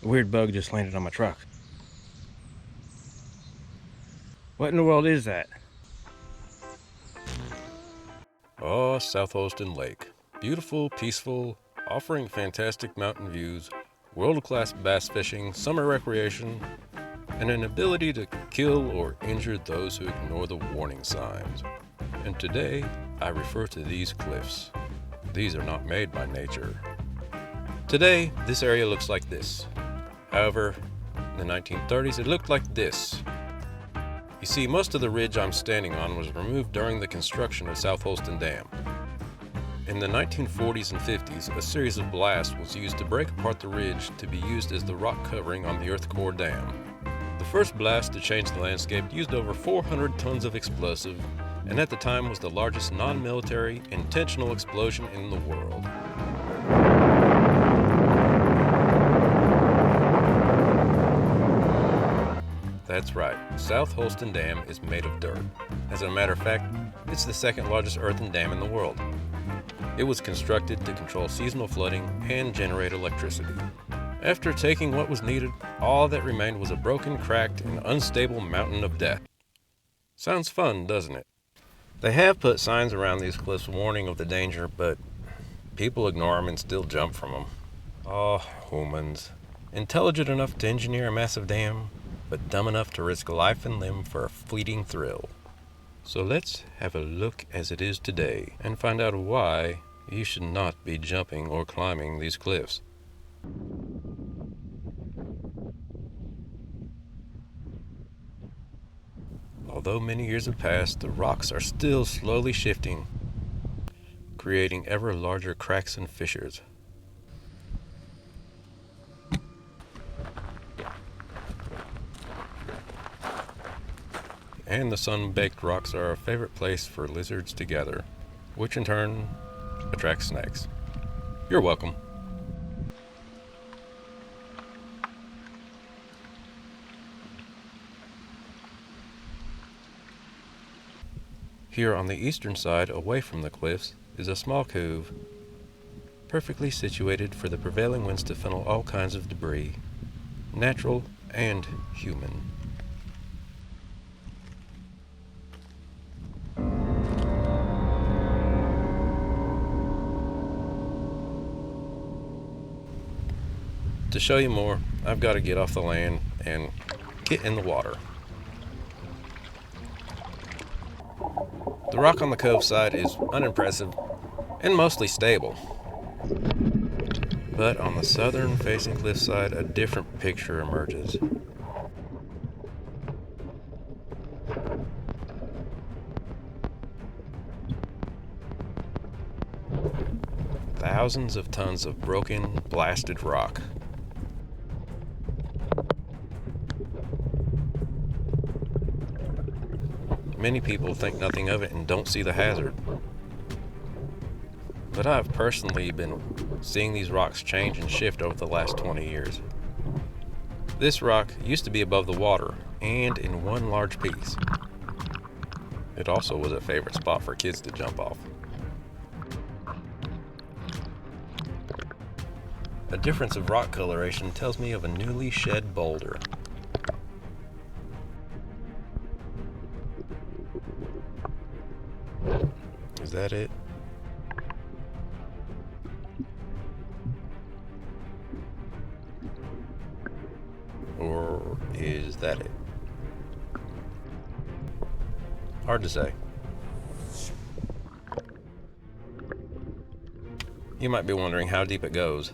A weird bug just landed on my truck. What in the world is that? Oh, South Holston Lake. Beautiful, peaceful, offering fantastic mountain views, world-class bass fishing, summer recreation, and an ability to kill or injure those who ignore the warning signs. And today, I refer to these cliffs. These are not made by nature. Today, this area looks like this. However, in the 1930s, it looked like this. You see, most of the ridge I'm standing on was removed during the construction of South Holston Dam. In the 1940s and 50s, a series of blasts was used to break apart the ridge to be used as the rock covering on the earth core dam. The first blast to change the landscape used over 400 tons of explosive, and at the time was the largest non-military intentional explosion in the world. That's right, South Holston Dam is made of dirt. As a matter of fact, it's the second largest earthen dam in the world. It was constructed to control seasonal flooding and generate electricity. After taking what was needed, all that remained was a broken, cracked, and unstable mountain of death. Sounds fun, doesn't it? They have put signs around these cliffs warning of the danger, but people ignore them and still jump from them. Oh, humans. Intelligent enough to engineer a massive dam, but dumb enough to risk life and limb for a fleeting thrill. So let's have a look as it is today and find out why you should not be jumping or climbing these cliffs. Although many years have passed, the rocks are still slowly shifting, creating ever larger cracks and fissures. And the sun-baked rocks are a favorite place for lizards to gather, which in turn attracts snakes. You're welcome. Here on the eastern side, away from the cliffs, is a small cove, perfectly situated for the prevailing winds to funnel all kinds of debris, natural and human. To show you more, I've got to get off the land and get in the water. The rock on the cove side is unimpressive and mostly stable. But on the southern facing cliff side, a different picture emerges. Thousands of tons of broken, blasted rock. Many people think nothing of it and don't see the hazard. But I've personally been seeing these rocks change and shift over the last 20 years. This rock used to be above the water and in one large piece. It also was a favorite spot for kids to jump off. A difference of rock coloration tells me of a newly shed boulder. Is that it? Or is that it? Hard to say. You might be wondering how deep it goes.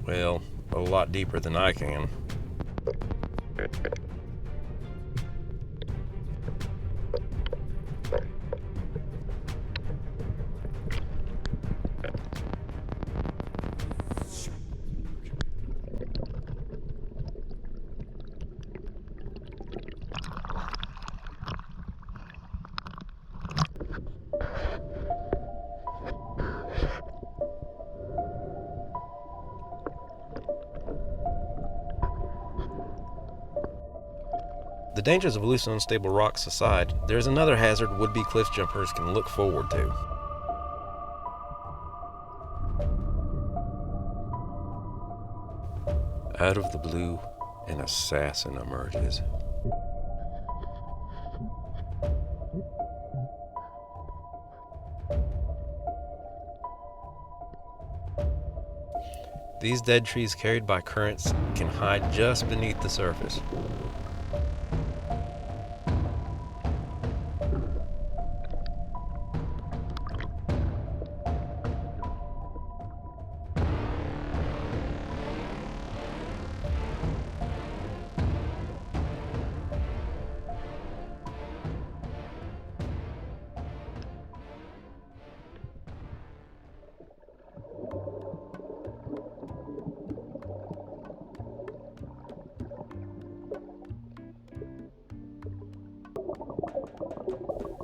Well, a lot deeper than I can. The dangers of loose and unstable rocks aside, there's another hazard would-be cliff jumpers can look forward to. Out of the blue, an assassin emerges. These dead trees carried by currents can hide just beneath the surface.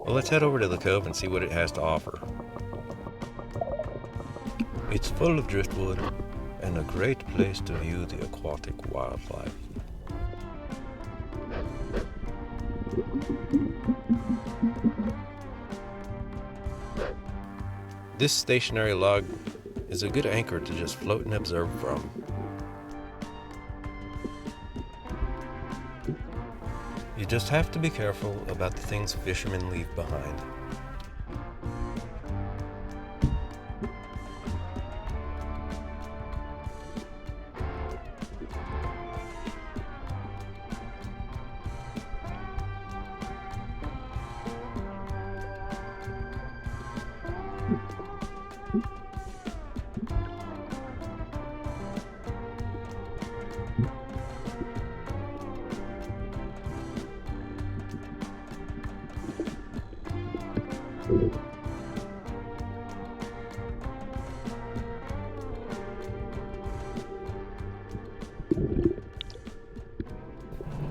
Well, let's head over to the cove and see what it has to offer. It's full of driftwood and a great place to view the aquatic wildlife. This stationary log is a good anchor to just float and observe from. You just have to be careful about the things fishermen leave behind.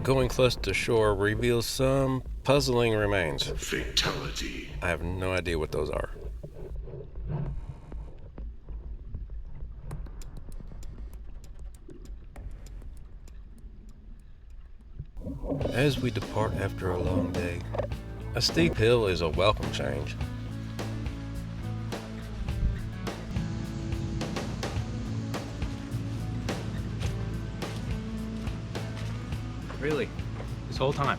Going close to shore reveals some puzzling remains. Fatality. I have no idea what those are. As we depart after a long day, a steep hill is a welcome change. Really? This whole time?